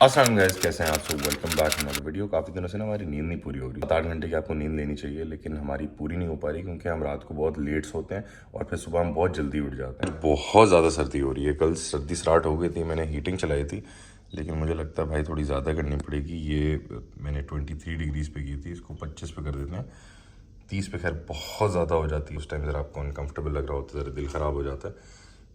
अस्सलाम गाइस, कैसे हैं आप सब। वेलकम बैक हमारी वीडियो। काफ़ी दिनों से ना हमारी नींद नहीं पूरी हो रही। 7-8 घंटे की आपको नींद लेनी चाहिए, लेकिन हमारी पूरी नहीं हो पा रही क्योंकि हम रात को बहुत लेट सोते हैं और फिर सुबह हम बहुत जल्दी उठ जाते हैं। बहुत ज़्यादा सर्दी हो रही है। कल सर्दी स्टार्ट हो गई थी, मैंने हीटिंग चलाई थी, लेकिन मुझे लगता है भाई थोड़ी ज़्यादा करनी पड़ेगी। ये मैंने 23 डिग्रीज़ पे की थी, इसको 25 पे कर देते हैं। 30 पे खैर बहुत ज़्यादा हो जाती है, उस टाइम ज़रा आपको अनकंफर्टेबल लग रहा होता है, ज़रा दिल ख़राब हो जाता है।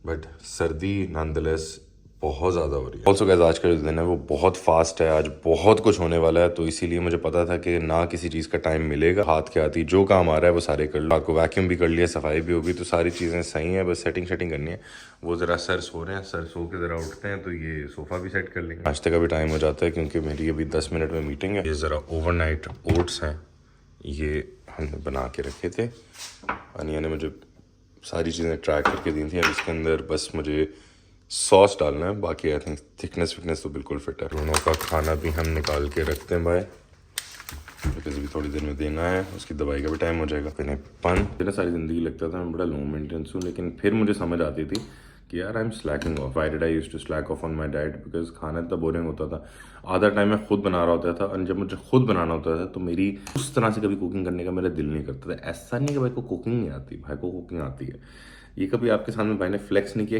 बट सर्दी नॉनदलेस बहुत ज़्यादा हो रही है। ऑल्सो गाइस, आज का जो दिन है वो बहुत फास्ट है। आज बहुत कुछ होने वाला है, तो इसीलिए मुझे पता था कि ना किसी चीज़ का टाइम मिलेगा। हाथ के आती जो काम आ रहा है वो सारे कर लो। आपको वैक्यूम भी कर लिया, सफाई भी होगी, तो सारी चीज़ें सही हैं। बस सेटिंग करनी है। वो ज़रा सर सो रहे हैं, सर सो के ज़रा उठते हैं तो ये सोफ़ा भी सेट कर लेंगे। नाश्ते का भी टाइम हो जाता है क्योंकि मेरी अभी 10 मिनट में मीटिंग है। ये ज़रा ओवरनाइट ओट्स हैं, ये हमने बना के रखे थे। अनिया ने मुझे सारी चीज़ें ट्राई करके दी थी। अब इसके अंदर बस मुझे सॉस डालना है, बाकी आई थिंक थिकनेस तो बिल्कुल फिट है। दोनों का खाना भी हम निकाल के रखते हैं भाई, बिकॉज भी थोड़ी देर में देना है, उसकी दवाई का भी टाइम हो जाएगा। फिर मेरा सारी ज़िंदगी लगता था मैं बड़ा लो मेंटेनेंस हूँ, लेकिन फिर मुझे समझ आती थी कि यार I am slacking off. Why did I used to slack off on my diet, because खाना इतना बोरिंग होता था। आधा टाइम मैं खुद बना रहा होता था, और जब मुझे खुद बनाना होता था तो मेरी उस तरह से कभी कुकिंग करने का मेरा दिल नहीं करता था। ऐसा नहीं कि भाई को कुकिंग नहीं आती, भाई को कुकिंग आती है। ये कभी आपके सामने भाई ने फ्लेक्स नहीं किया।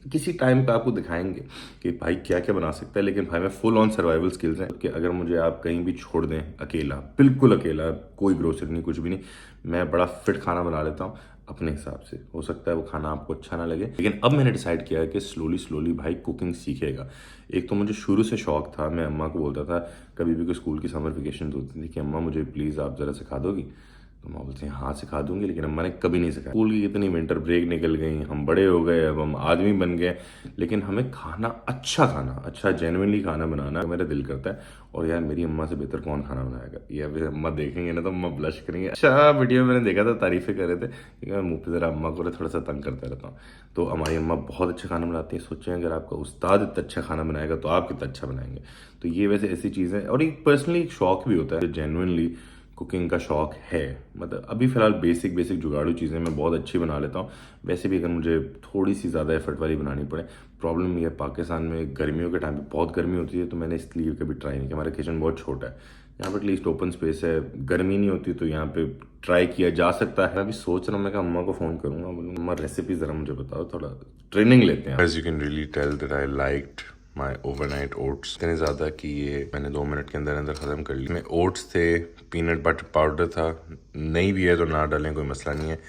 किसी टाइम पे आपको दिखाएंगे कि भाई क्या क्या बना सकता है, लेकिन भाई में फुल ऑन सर्वाइवल स्किल्स हैं कि अगर मुझे आप कहीं भी छोड़ दें अकेला, बिल्कुल अकेला, कोई ग्रोसरी नहीं, कुछ भी नहीं, मैं बड़ा फिट खाना बना लेता हूँ अपने हिसाब से। हो सकता है वो खाना आपको अच्छा ना लगे, लेकिन अब मैंने डिसाइड किया है कि स्लोली भाई कुकिंग सीखेगा। एक तो मुझे शुरू से शौक था, मैं अम्मा को बोलता था कभी भी कोई स्कूल की समर वेकेशन होती थी कि अम्मा मुझे प्लीज़ आप ज़रा सिखा दोगी, तो अम्मा बोलती हैं हाँ सिखा दूंगी, लेकिन अम्मा ने कभी नहीं सिखाया। स्कूल की इतनी विंटर ब्रेक निकल गई, हम बड़े हो गए, अब हम आदमी बन गए, लेकिन हमें खाना अच्छा जेन्युइनली खाना बनाना मेरा दिल करता है। और यार मेरी अम्मा से बेहतर कौन खाना बनाएगा। ये अभी अम्मा देखेंगे ना तो अम्मा ब्लश करेंगे। अच्छा वीडियो मैंने देखा था, तारीफें कर रहे थे, क्योंकि मैं मुँह पे ज़रा अम्मा को थोड़ा सा तंग करता रहता हूँ। तो हमारी अम्मा बहुत अच्छा खाना बनाती है। सोचें अगर आपका उस्ताद इतना अच्छा खाना बनाएगा तो आप कितना अच्छा बनाएंगे। तो ये वैसे ऐसी चीज़ें, और एक पर्सनली एक शौक भी होता है, जेन्युइनली कुकिंग का शौक है। मतलब अभी फ़िलहाल बेसिक जुगाड़ू चीज़ें मैं बहुत अच्छी बना लेता हूँ। वैसे भी अगर मुझे थोड़ी सी ज़्यादा एफर्ट वाली बनानी पड़े, प्रॉब्लम ये है पाकिस्तान में गर्मियों के टाइम पे बहुत गर्मी होती है, तो मैंने इसलिए कभी ट्राई नहीं किया। हमारा किचन बहुत छोटा है, यहाँ पर एटलीस्ट ओपन स्पेस है, गर्मी नहीं होती, तो यहाँ पे ट्राई किया जा सकता है। मैं अभी सोच रहा हूँ, मैं अम्मा को फ़ोन करूँगा, बोलूँगा अम्मा रेसिपी ज़रा मुझे बताओ, थोड़ा ट्रेनिंग लेते हैं। As you can really tell that I liked my overnight oats इतने ज़्यादा कि ये मैंने 2 मिनट के अंदर ख़त्म कर ली। में ओट्स थे, पीनट बटर पाउडर था, नहीं भी है तो ना डालें, कोई मसला नहीं है।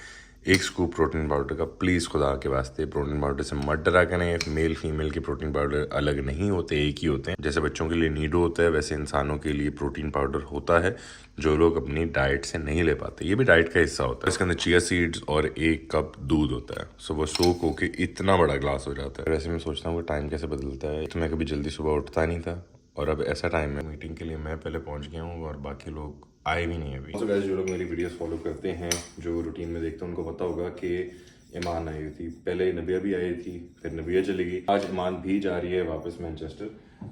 1 स्कूप प्रोटीन पाउडर का, प्लीज़ खुदा के वास्ते प्रोटीन पाउडर से मत डरा करें। मेल फीमेल के प्रोटीन पाउडर अलग नहीं होते, एक ही होते हैं। जैसे बच्चों के लिए नीडो होता है, वैसे इंसानों के लिए प्रोटीन पाउडर होता है, जो लोग अपनी डाइट से नहीं ले पाते। ये भी डाइट का हिस्सा होता है। इसके अंदर चिया सीड्स और 1 कप दूध होता है। सो वो सोक होके इतना बड़ा ग्लास हो जाता है। वैसे मैं सोचता हूँ कि टाइम कैसे बदलता है। तो मैं कभी जल्दी सुबह उठता नहीं था, और अब ऐसा टाइम है मीटिंग के लिए मैं पहले पहुंच गया हूँ और बाकी लोग आए भी नहीं अभी। तो गाइस, जो लोग मेरी वीडियोस फॉलो करते हैं, जो रूटीन में देखते हैं, उनको पता होगा कि ईमान आई हुई थी, पहले नबिया भी आई थी, फिर नबिया चली गई, आज ईमान भी जा रही है वापस मैनचेस्टर।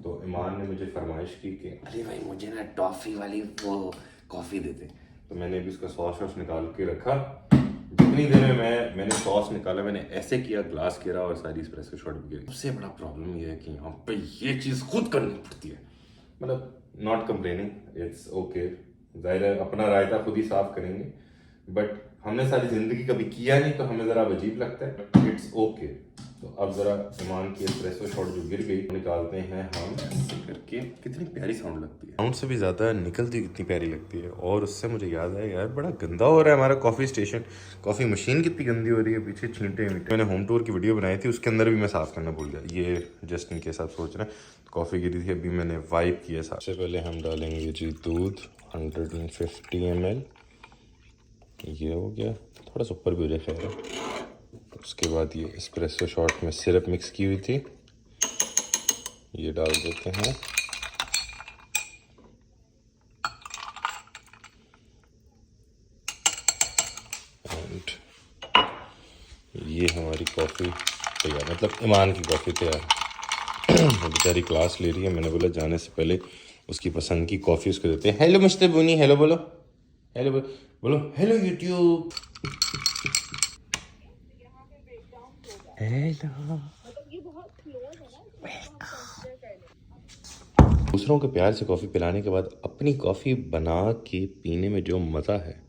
तो ईमान ने मुझे फरमाइश की कि अरे भाई मुझे ना टॉफ़ी वाली वो कॉफ़ी देते। तो मैंने भी उसका सॉस निकाल के रखा। जितनी देर में मैंने सॉस निकाला, मैंने ऐसे किया, ग्लास गिरा और सारी एस्प्रेसो शॉट भी गिरी। सबसे बड़ा प्रॉब्लम ये है कि यहाँ पे ये चीज़ खुद करनी पड़ती है। मतलब नॉट कंप्लेनिंग, इट्स ओके, जाहिर है अपना रायता खुद ही साफ करेंगे, बट हमने सारी जिंदगी कभी किया नहीं तो हमें ज़रा अजीब लगता है। It's okay. तो अब ज़रा ईमान की एस्प्रेसो शॉट जो गिर गई निकालते हैं हम ऐसे करके। कितनी प्यारी साउंड लगती है, साउंड से भी ज़्यादा निकलती कितनी प्यारी लगती है। और उससे मुझे याद है यार, बड़ा गंदा हो रहा है हमारा कॉफ़ी स्टेशन। कॉफ़ी मशीन कितनी गंदी हो रही है, पीछे छींटे मीटे। मैंने होम टूर की वीडियो बनाई थी, उसके अंदर भी मैं साफ़ करना भूल गया। ये जस्ट इन केस आप सोच रहे हैं, कॉफ़ी गिरी थी, अभी मैंने वाइप किया। सबसे पहले हम डालेंगे जी दूध 150 ml। ये हो गया, थोड़ा सा ऊपर भी हो जाए खैर। उसके बाद ये एस्प्रेसो शॉट में सिरप मिक्स की हुई थी, ये डाल देते हैं। एंड ये हमारी कॉफ़ी तैयार, मतलब ईमान की कॉफ़ी तैयार। वो बेचारी क्लास ले रही है, मैंने बोला जाने से पहले उसकी पसंद की कॉफ़ी उसको देते हैं। हेलो मिस्टर बुनी, हेलो बोलो, हेलो बोलो, हेलो यूट्यूब, हेलो। दूसरों को प्यार से कॉफ़ी पिलाने के बाद अपनी कॉफ़ी बना के पीने में जो मज़ा है,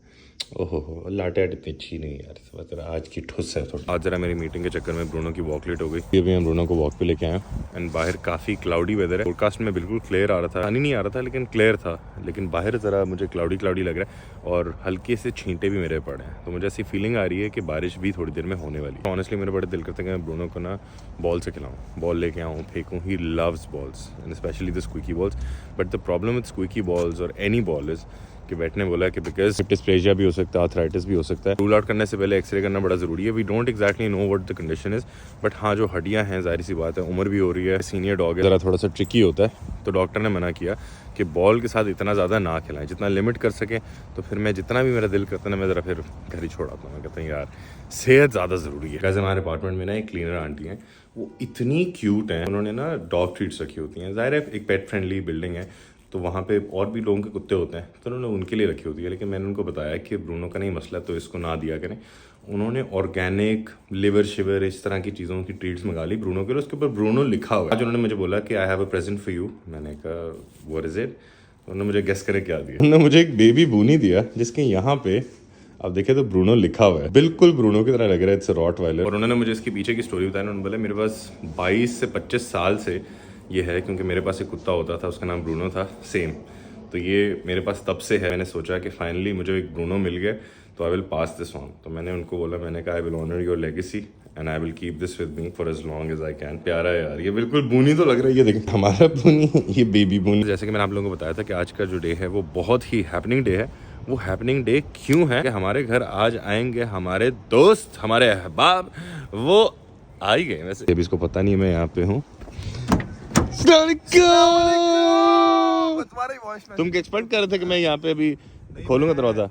ओहो हो, लाटे आट इतनी अच्छी नहीं यार, मतलब आज की ठुस है थोड़ी। आज जरा मेरी मीटिंग के चक्कर में ब्रूनो की वॉक लेट हो गई। अभी हम ब्रूनो को वॉक पे लेके आए एंड बाहर काफ़ी क्लाउडी वेदर है। फोरकास्ट में बिल्कुल क्लियर आ रहा था, पानी नहीं आ रहा था लेकिन क्लियर था, लेकिन बाहर ज़रा मुझे क्लाउडी लग रहा है और हल्के से छींटे भी मेरे पड़े हैं, तो मुझे ऐसी फीलिंग आ रही है कि बारिश भी थोड़ी देर में होने वाली है। ऑनेस्टली मेरे बड़े दिल करते हैं कि मैं ब्रूनो को ना बॉल से खिलाऊँ, बॉल लेके आऊँ, फेंकूँ। He loves balls and specially the squeaky balls, but the problem with squeaky balls और एनी बॉल इज़ कि बैठ ने बोला कि बिकॉज डिस्प्लेजिया भी हो सकता है, आर्थराइटिस भी हो सकता है। रूल आउट करने से पहले एक्सरे करना बड़ा ज़रूरी है। We don't exactly know what the condition is, but हाँ जो हड्डियाँ हैं, जाहिर सी बात है, उम्र भी हो रही है, सीनियर डॉग है, ज़रा थोड़ा सा ट्रिकी होता है, तो डॉक्टर ने मना किया कि बॉल के साथ इतना ज़्यादा ना खिलाएं, जितना लिमिट कर सकें। तो फिर मैं जितना भी मेरा दिल करता है ना, मैं ज़रा फिर घर ही छोड़ आता हूँ। मैं कहता हूँ यार सेहत ज़्यादा ज़रूरी है। वैसे हमारे अपार्टमेंट में ना एक क्लीनर आंटी हैं, वो इतनी क्यूट हैं, उन्होंने ना डॉग ट्रीट्स रखी होती हैं। ज़ाहिर है एक पेट फ्रेंडली बिल्डिंग है, तो वहाँ पे और भी लोगों के कुत्ते होते हैं, तो उन्होंने उनके लिए रखी होती है। लेकिन मैंने उनको बताया कि ब्रूनो का नहीं मसला, तो इसको ना दिया करें। उन्होंने ऑर्गेनिक लिवर शिवर इस तरह की चीज़ों की ट्रीट्स मंगा ली ब्रूनो के लिए, उसके ऊपर ब्रूनो लिखा हुआ है। आज उन्होंने मुझे बोला कि I have a present for you. मैंने कहा व्हाट इज इट? उन्होंने मुझे गेस करे क्या दिया। उन्होंने मुझे एक बेबी बूनी दिया जिसके यहाँ पे अब देखे तो ब्रूनो लिखा हुआ है, बिल्कुल ब्रूनो की तरह लग रहा है, इट्स अ रॉटवाइलर। और उन्होंने मुझे इसके पीछे की स्टोरी बताई। उन्होंने बोला मेरे पास 22 से 25 साल से ये है, क्योंकि मेरे पास एक कुत्ता होता था, उसका नाम ब्रूनो था, सेम। तो ये मेरे पास तब से है। मैंने सोचा कि फाइनली मुझे एक ब्रूनो मिल गया, तो I will pass this on. तो मैंने उनको बोला, मैंने कहा I will honour your legacy and I will keep this with me for as long as I can. प्यारा है यार, ये बिल्कुल बूनी तो लग रहा है। ये देखिए हमारा बूनी, ये बेबी बूनी। जैसे कि मैंने आप लोगों को बताया था कि आज का जो डे है वो बहुत ही हैपनिंग डे है। वो हैपनिंग डे क्यों है कि हमारे घर आज आएंगे हमारे दोस्त, हमारे अहबाब, वो आ ही गए। वैसे अभी इसको पता नहीं मैं यहाँ पे हूँ। तुम एक्सपेक्ट कर रहे थे कि मैं यहाँ पे अभी खोलूंगा दरवाजा?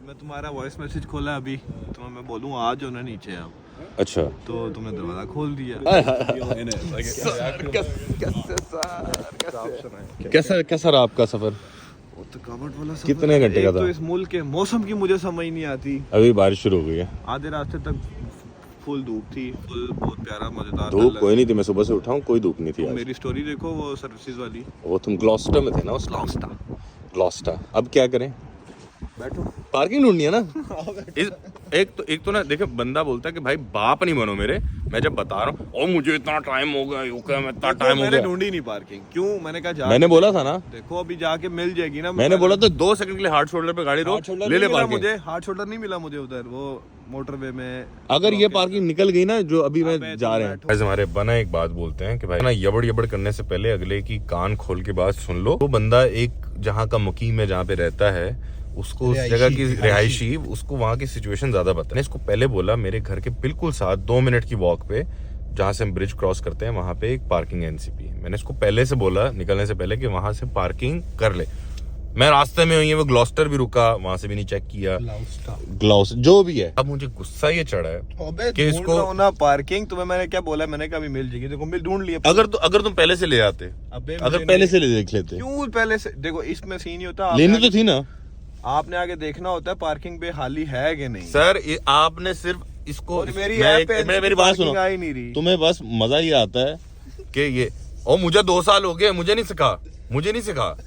मैं तुम्हारा वॉइस मैसेज खोला अभी, तो मैं बोलूँ आ जाओ ना नीचे आप। अच्छा, तो तुमने दरवाजा खोल दिया। कैसा रहा आपका सफर? थकावट वाला सफर। कितने घंटे का था? तो इस मुल्क के मौसम की मुझे समझ नहीं आती। अभी बारिश शुरू हो गई है। आधे रास्ते तक फुल धूप थी, फुल बहुत प्यारा मजेदार। धूप कोई नहीं थी, मैं सुबह से उठा हूँ, कोई धूप नहीं थी। मेरी स्टोरी देखो वो सर्विसेज वाली। वो तुम ग्लॉस्टर में थे ना? ग्लॉस्टर। अब क्या करें? बैठो, पार्किंग ढूंढनी है ना। एक तो ना देखे, बंदा बोलता है कि भाई बाप नहीं बनो मेरे। मैं जब बता रहा हूँ और मुझे इतना टाइम हो गया, मैं इतना टाइम हो गया, मैंने ढूंढी नहीं पार्किंग। क्यों? मैंने कहा मैंने बोला था ना, देखो अभी जाके मिल जाएगी ना। मैंने बोला तो 2 सेकंड के लिए हार्ड शोल्डर पे गाड़ी रोक, ले पार्किंग। मुझे हार्ड शोल्डर नहीं मिला, मुझे उधर वो मोटरवे में। अगर ये पार्किंग निकल गई ना, जो अभी मैं जा रहे हैं, हमारे बना एक बात बोलते हैं कि भाई ना यबड़ करने से पहले अगले की कान खोल के बात सुन लो। वो बंदा एक जहाँ का मुकीम है, जहाँ पे रहता है, उसको उस जगह की रिहायशी, उसको वहाँ की सिचुएशन ज्यादा पता है। इसको पहले बोला मेरे घर के बिल्कुल साथ 2 मिनट की वॉक पे, जहाँ से हम ब्रिज क्रॉस करते हैं, वहाँ पे एक पार्किंग है एनसीपी। मैंने इसको पहले से बोला निकलने से पहले कि वहां से पार्किंग कर ले। मैं रास्ते में हुई है, वो ग्लॉस्टर भी रुका, वहां से भी नहीं चेक किया, ग्लॉस जो भी है। अब मुझे गुस्सा ये चढ़ा है कि इसको ना पार्किंग तुम्हें मैंने क्या बोला, मैंने कहा मिल जाएगी। देखो मिल ढूंढ लिया। अगर तुम पहले से ले आते, अगर पहले से ले देख लेते। क्यों पहले से? देखो इसमें सीन ही होता, लेनी तो थी ना। आपने आगे देखना होता है पार्किंग पे खाली है कि नहीं। सर आपने सिर्फ इसको, मेरी बात सुनो, तुम्हें बस मजा ये आता है कि ये और मुझे 2 साल हो गए, मुझे नहीं सिखा।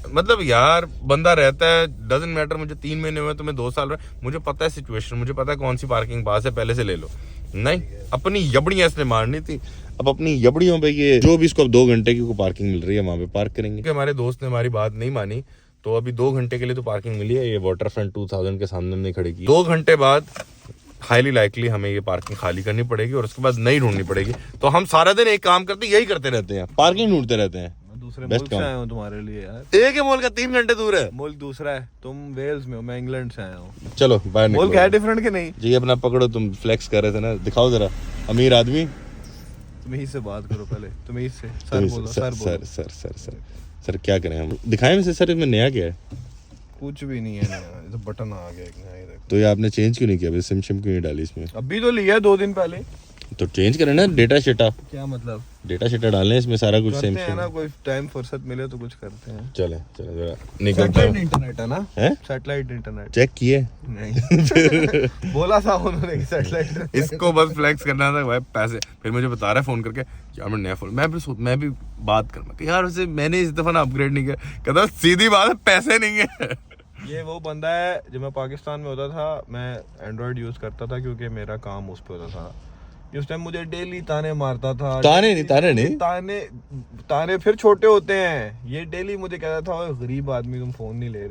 मतलब यार बंदा रहता है, डजंट मैटर। मुझे 3 महीने हुए, तुम्हें 2 साल रहे, मुझे पता है सिचुएशन, मुझे पता है कौन सी पार्किंग पास है, पहले से ले लो। नहीं, अपनी यबड़ियां इसने मारनी थी। अब अपनी यबड़ियों पे ये जो भी इसको अब 2 घंटे की पार्किंग मिल रही है, वहां पे पार्क करेंगे। हमारे दोस्त ने हमारी बात नहीं मानी, तो अभी 2 घंटे के लिए तो पार्किंग मिली है। ये वाटर फ्रंट 2000 के सामने हमने खड़ी की। 2 घंटे बाद हाईली लाइकली हमें ये पार्किंग खाली करनी पड़ेगी और उसके बाद नई ढूंढनी पड़ेगी। तो हम सारा दिन एक काम करते, यही करते रहते हैं, पार्किंग ढूंढते रहते हैं। दूसरे मुल्क से आया हूँ तुम्हारे लिए यार। एक ही मुल्क का 3 घंटे दूर है। मुल्क दूसरा है, तुम वेल्स में हो, मैं इंग्लैंड से आया हूँ। चलो बाहर निकलो। मुल्क है डिफरेंट के नहीं जी? अपना पकड़ो, तुम फ्लेक्स कर रहे थे ना, दिखाओ जरा। अमीर आदमी, तुम ही से बात करो पहले, तुम ही से। सर बोलो, सर बोलो। सर क्या करें हम? दिखाएं में से सर इसमें नया क्या है? कुछ भी नहीं है, तो बटन आ गया एक नया। तो ये आपने चेंज क्यों नहीं किया? सिम क्यों नहीं डाली इसमें? अभी तो लिया 2 दिन पहले। तो चेंज करें ना डेटा शेटा, क्या मतलब? डेटा शेटा डालें इसमें सारा कुछ सेम करते हैं ना, कोई टाइम फुर्सत मिले तो कुछ करते हैं। चले चले जरा निकलता सैटेलाइट हूँ। इंटरनेट है ना? हैं? सैटेलाइट इंटरनेट चेक किए नहीं बोला था उन्होंने कि सैटेलाइट। इसको बस फ्लेक्स करना था भाई पैसे। फिर मुझे बता रहा है फोन करके यार मैं नया फोन, मैं भी बात कर यार वैसे मैंने इस दफा ना अपग्रेड नहीं किया। कहता सीधी बात है पैसे नहीं है। ये वो बंदा है जब मैं पाकिस्तान में होता था, मैं एंड्रॉइड यूज करता था क्योंकि मेरा काम उस पे होता था। उस टाइम मुझे डेली ताने मारता था। ताने फिर छोटे होते हैं। ये डेली मुझे कहता था ओए गरीब आदमी तुम फोन नहीं ले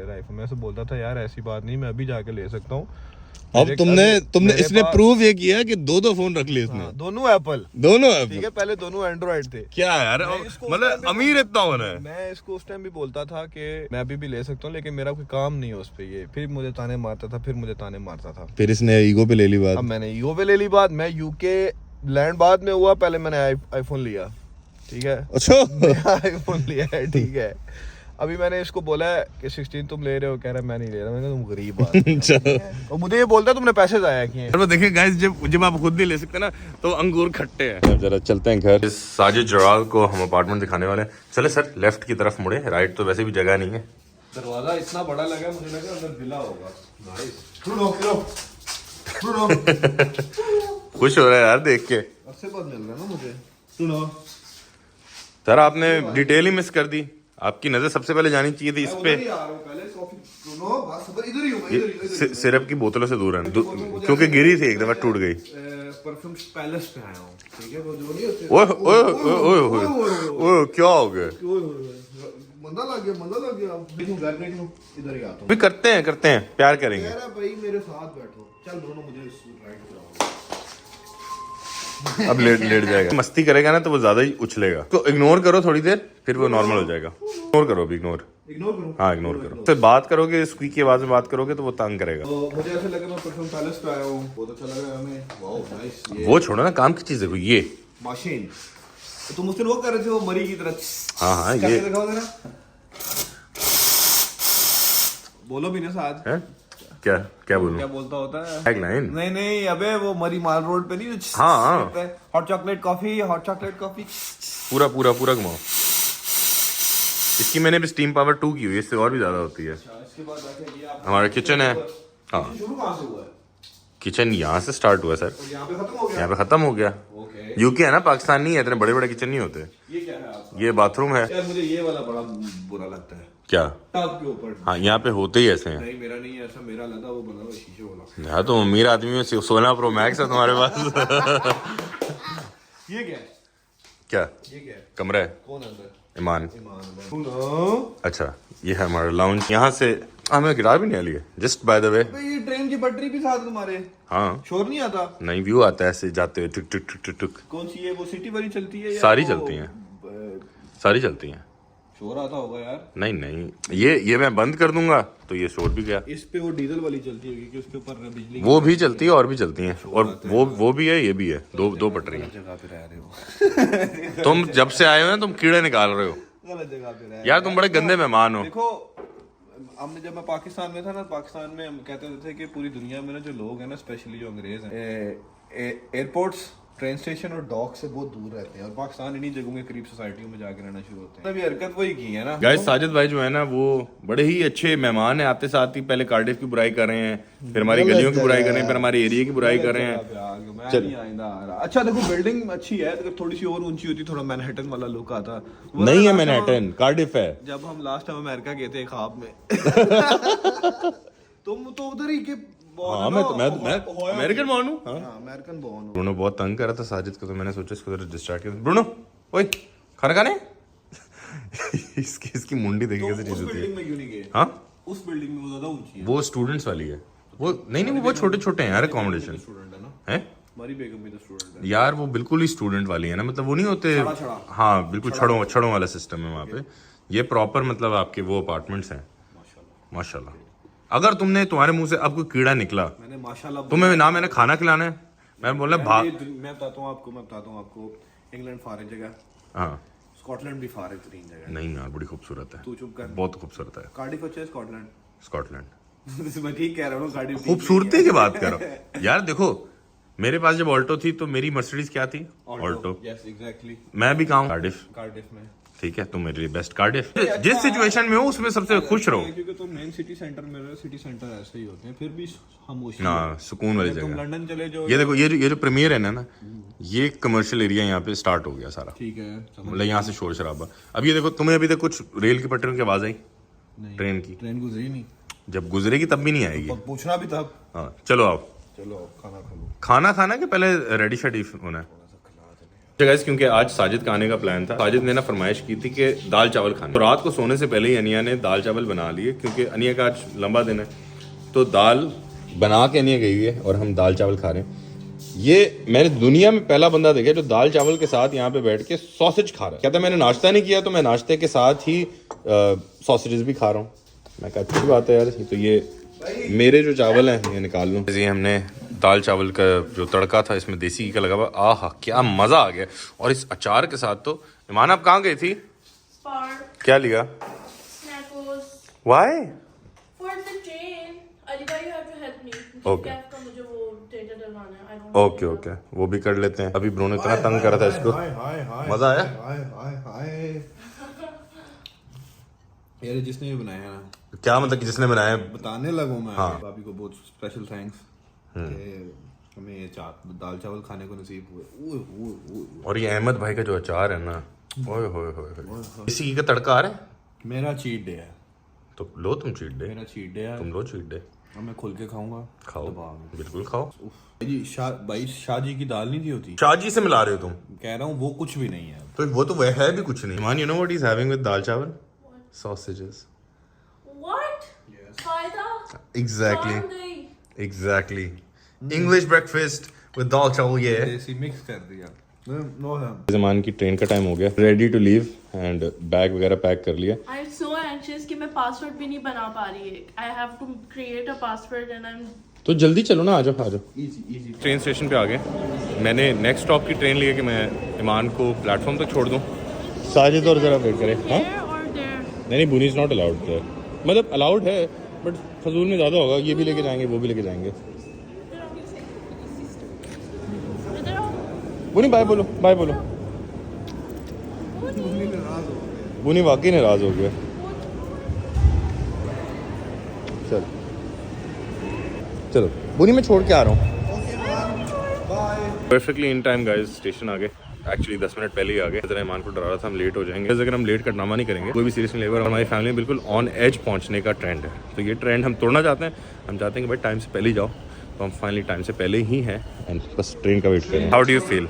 रहा है। मैं से बोलता था यार ऐसी बात नहीं, मैं अभी जाके ले सकता हूँ। अब तुमने इसने प्रूव ये किया कि दो फोन रख लिए इसने। दोनों एप्पल, ठीक है, पहले दोनों एंड्रॉइड थे। क्या यार मतलब अमीर इतना होना है। मैं इसको उस टाइम भी बोलता था कि मैं अभी भी ले सकता हूँ लेकिन मेरा कोई काम नहीं है उस पे। ये फिर मुझे ताने मारता था। फिर इसने ईगो पे ले ली बात। अब मैंने ईगो पे ले ली बात। मैं यूके लैंड बाद में हुआ, पहले मैंने आईफोन लिया, ठीक है। अच्छा आईफोन लिया है, ठीक है। अभी मैंने इसको बोला है कि 16 तुम ले रहे हो, कह रहा है मैं नहीं ले रहा। मैंने कहा तुम गरीब आदमी। और मुझे ये बोलता है तुमने पैसे जाया किए। देखिए गाइस जब आप खुद नहीं ले सकते ना तो अंगूर खट्टे हैं। जरा चलते हैं घर। साजिद जलाल को हम अपार्टमेंट दिखाने वाले हैं। चले सर लेफ्ट की तरफ मुड़े, राइट तो वैसे भी जगह नहीं है। दरवाजा इतना बड़ा लगा, मुझे लगा अंदर विला होगा। खुश हो रहा है यार देख के। अच्छे बात मिल रहा है ना मुझे। सुनो सर आपने डिटेल ही मिस कर दी। आपकी नजर सबसे पहले जानी चाहिए थी इस पे। सिरप की बोतलों से दूर है क्योंकि गिरी थी एक दफा टूट गई। परफ्यूम पैलेस पे आया हूँ, ठीक है। वो जो नहीं होते। ओए क्या हो गया? मंदा लग गया। घर देखो, इधर ही आता हूँ। भी करते हैं प्यार करेंगे। भाई मेरे साथ बैठो, चल दोनों मुझे राइड कराओ। अब लेट जाएगा। मस्ती करेगा ना तो वो ज्यादा ही उछलेगा, तो इग्नोर करो थोड़ी देर, फिर वो नॉर्मल हो जाएगा। इग्नोर करो अभी, इग्नोर करो। हाँ इग्नोर करो। तो बात करोगे स्क्वीक की आवाज में बात करोगे तो वो तंग करेगा। तो मुझे ऐसा लगा मैं परफ्यूम पैलेस पे आया हूँ, बहुत अच्छा लग रहा है हमें। Wow nice. वो छोड़ो ना, काम की चीज देखो ये मशीन। तुम उससे वो कर रहे थे वो मरी की तरह। हाँ ये दिखाओ जरा। बोलो भी ना साथ। है क्या बोलूं? क्या बोलता होता है? टैगलाइन? नहीं अबे वो मरी माल रोड पे नहीं। हाँ हॉट चॉकलेट कॉफी। पूरा घुमाओ। इसकी मैंने भी स्टीम पावर 2 की हुई है, इससे और भी ज्यादा होती है। इसके बाद हमारा किचन है। हाँ शुरू कहाँ से हुआ है? किचन यहाँ से स्टार्ट हुआ सर। यहाँ पे खत्म हो गया। यहाँ पे खत्म हो गया। यूके है ना, पाकिस्तान नहीं है, इतने बड़े बड़े किचन नहीं होते। ये क्या है आपका? ये बाथरूम है। यार मुझे ये वाला बड़ा बुरा लगता है। क्या? टब के ऊपर। हाँ यहाँ पे होते ही ऐसे हैं। नहीं मेरा नहीं है ऐसा, मेरा लगा वो बना हुआ शीशे वाला। यार तुम अमीर आदमी में 16 प्रो मैक्स है तुम्हारे पास। ये क्या है? कमरा है। कौन अंदर? ईमान। सुनो। अच्छा ये है हमारा लाउंज। यहाँ से हमें गिटार भी नहीं आली है, जस्ट बाय द वे। ये ट्रेन की पटरी भी साथ तुम्हारे। हाँ शोर नहीं आता? नहीं, व्यू आता है ऐसे जाते हुए, टुक टुक टुक टुक। कौन सी है वो? सिटी वाली चलती है या सारी वो, चलती हैं, सारी चलती हैं। शोर आता होगा यार। नहीं ये मैं बंद कर दूंगा तो ये शोर भी गया। इस पे वो डीजल वाली चलती होगी कि उसके ऊपर बिजली। वो भी चलती है और भी चलती हैं, और वो भी है, ये भी है। दो पटरी हैं। जगह पे रह रहे हो। तुम जब से आए हो ना तुम कीड़े निकाल रहे हो गलत जगह पे रह। यार, तुम बड़े गंदे मेहमान हो। देखो हमने जब मैं पाकिस्तान में था ना, पाकिस्तान में हम कहते थे कि पूरी दुनिया में ना जो लोग हैं ना, स्पेशली जो अंग्रेज हैं, एयरपोर्ट्स, ट्रेन स्टेशन और डॉक से बहुत दूर रहते हैं, और पाकिस्तान इन्हीं जगहों के करीब सोसाइटियों में जाकर रहना शुरू होते हैं। अभी हरकत वही की है ना गाइस। साजिद भाई जो है ना वो बड़े ही अच्छे मेहमान हैं। आते साथ ही पहले कार्डिफ की बुराई कर रहे हैं, फिर हमारी गलियों की बुराई कर रहे हैं, फिर हमारे एरिया की बुराई कर रहे हैं। अच्छा देखो बिल्डिंग अच्छी है, अगर थोड़ी सी और ऊंची होती थोड़ा मैनहट्टन वाला लुक आता। नहीं है मैनहट्टन, कार्डिफ है। जब हम लास्ट टाइम अमेरिका गए थे ख्वाब में। तुम तो उधर ही के। हाँ मैं अमेरिकन बॉर्न हूँ। अमेरिकन बॉर्न हूँ। ब्रूनो बहुत तंग कर रहा था साजिद को, तो मैंने सोचा इसको जरा डिस्ट्रैक्ट कर। ब्रूनो ओए खाना खाने। इसकी मुंडी देखिए कैसे चीज होती है। हाँ उस बिल्डिंग में वो ज्यादा ऊंची है। वो स्टूडेंट्स वाली है वो। नहीं वो छोटे छोटे हैं यार, अकोमोडेशन स्टूडेंट है ना। है हमारी बेगम भी तो स्टूडेंट है यार। वो बिल्कुल ही स्टूडेंट वाली है ना, मतलब वो नहीं होते। हाँ बिल्कुल छड़ों वाला सिस्टम है वहाँ पे। ये प्रॉपर मतलब आपके वो अपार्टमेंट्स हैं। माशाल्लाह। अगर तुम्हारे मुंह से अब कोई कीड़ा निकला, मैंने माशाल्लाह तुम्हें ना मैंने खाना खिलाना है, मैं बोला मैं बताता हूँ आपको इंग्लैंड फारिग जगह, हाँ स्कॉटलैंड भी फारिग तरीन जगह। नहीं यार बड़ी खूबसूरत है। तू चुप कर। बहुत खूबसूरत है। कार्डिफ अच्छा है स्कॉटलैंड। स्कॉटलैंड मैं ठीक कह रहा हूँ। कार्डिफ खूबसूरती की बात करो यार। देखो मेरे पास जब ऑल्टो थी तो मेरी मर्सिडीज क्या थी? ऑल्टो। Yes exactly. मैं भी कहा कार्डिफ। कार्डिफ में। ठीक है, तुम मेरे लिए बेस्ट कार्डिफ। जिस सिचुएशन में हो उसमें सबसे खुश रहो। क्योंकि तुम मेन सिटी सेंटर में रहो, सिटी सेंटर ऐसे ही होते हैं, फिर भी खामोशी है। हाँ, सुकून वाली तुम जगह। लंदन चले जाओ, ये देखो, ये जो प्रीमियर है ना, ये कमर्शियल एरिया यहाँ पे स्टार्ट हो गया सारा। ठीक है, मतलब यहाँ से शोर शराबा। अब ये देखो, तुम्हें अभी तक कुछ रेल की पटरियों की आवाज आई? ट्रेन की? ट्रेन गुजरी नहीं। जब गुजरेगी तब भी नहीं आएगी। पूछना भी था। हाँ, चलो आओ। चलो खाना खा लो। खाना खाना के पहले रेडी शेडी होना है। गाइस, क्योंकि आज साजिद का आने का प्लान था, साजिद ने ना फरमाइश की थी कि दाल चावल खाने। तो रात को सोने से पहले ही अनिया ने दाल चावल बना लिए, क्योंकि अनिया का आज लंबा दिन है। तो दाल बना के अनिया गई है और हम दाल चावल खा रहे हैं। ये मैंने दुनिया में पहला बंदा देखा जो दाल चावल के साथ यहाँ पे बैठ के सॉसेज खा रहा है। कहता मैंने नाश्ता नहीं किया तो मैं नाश्ते के साथ ही सॉसेजेस भी खा रहा हूँ। मैं कहा अच्छी बात है यार। तो ये मेरे जो चावल हैं ये निकाल लूँ। ये हमने दाल चावल का जो तड़का था इसमें देसी घी का लगा हुआ, आहा क्या मज़ा आ गया। और इस अचार के साथ तो। ईमान, आप कहाँ गई थी? क्या लिया? Why? ओके ओके, वो भी कर लेते हैं। अभी ब्रो ने इतना तंग करा था इसको। मज़ा आया? यार जिसने ये बनाया है ना, क्या मतलब कि जिसने बनाया? बताने लगूं मैं। हाँ। भाभी को बहुत स्पेशल थैंक्स कि हमें ये दाल चावल खाने को नसीब हुए। ओए ओए ओए। और ये अहमद भाई का जो अचार है ना, ओए होए होए, इसी घी का तड़का आ रहा है। मेरा चीट डे है। तो लो तुम चीट डे। मेरा चीट डे है। तुम लो चीट डे। अब मैं खुल के खाऊंगा। खाओ, बिल्कुल खाओ। जी शाह जी की दाल नहीं थी होती। शाहजी से मिला रहे हो तुम? कह रहा हूँ वो कुछ भी नहीं है। तो वो तो वह है भी कुछ नहीं। Man, you know what is having with dal chawal? Sausages. What? Yes. Faida? Exactly. Sunday. Exactly. English breakfast with dal chawal, yeah. देसी मिक्स कर दिया। नो है। ज़मान की ट्रेन का टाइम हो गया। Ready to leave and bag वगैरह पैक कर लिया। I'm so anxious कि मैं पासवर्ड भी नहीं बना पा रही है। I have to create a password and I'm तो जल्दी चलो ना, आ जाओ आ जाओ। इजी। ट्रेन स्टेशन पे आ गए। मैंने नेक्स्ट स्टॉप की ट्रेन ली है कि मैं ईमान को प्लेटफॉर्म तक छोड़ दूँ। साजिद और ज़रा वेट करें। हाँ, there or there? नहीं, बुनी इज़ नॉट अलाउड देयर। मतलब अलाउड है बट फजूल में ज़्यादा होगा। ये भी लेके जाएंगे, वो भी लेके जाएंगे। इधर आओ। बुनी बाय बोलो, बाय बोलो। बुनी वाकई नाराज़ हो गया। चल चलो बुनी, मैं छोड़ के आ रहा हूँ। Perfectly in time guys, station आ गए। एक्चुअली 10 मिनट पहले ही आ गए। जरा ईमान को डरा रहा था हम लेट हो जाएंगे। अगर हम लेट का ड्रामा नहीं करेंगे कोई भी सीरियस नहीं लेगा। हमारी फैमिली में बिल्कुल ऑन एज पहुंचने का ट्रेंड है। तो ये ट्रेंड हम तोड़ना चाहते हैं। हम चाहते हैं कि भाई टाइम से पहले ही जाओ। तो हम फाइनली टाइम से पहले ही हैं एंड बस ट्रेन का वेट करें। How do you feel?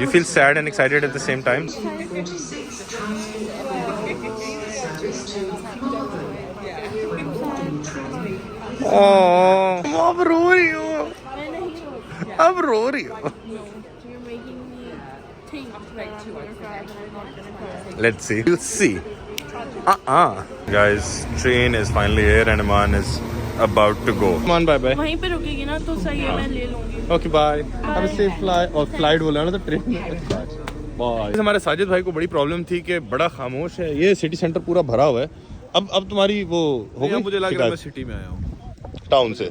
You feel sad and excited at the same time? अब रो रही हो? मैं नहीं रोक। अब रो रही हो? You're making me think that I'm gonna cry, but I'm not gonna cry. Let's see. We'll see. Guys, train is finally here and Iman is about to go. Iman, bye bye. वहीं पे रुकेगी ना तो सही है, मैं ले लूंगी। Okay, bye. Have a safe flight. और फ्लाइट बोला ना तो ट्रेन में। बाय। हमारे साजिद भाई को बड़ी प्रॉब्लम थी कि बड़ा खामोश है। ये सिटी सेंटर पूरा भरा हुआ है। अब तुम्हारी वो हो गई? मुझे लग रहा है मैं सिटी में आया हूँ। टाउन से?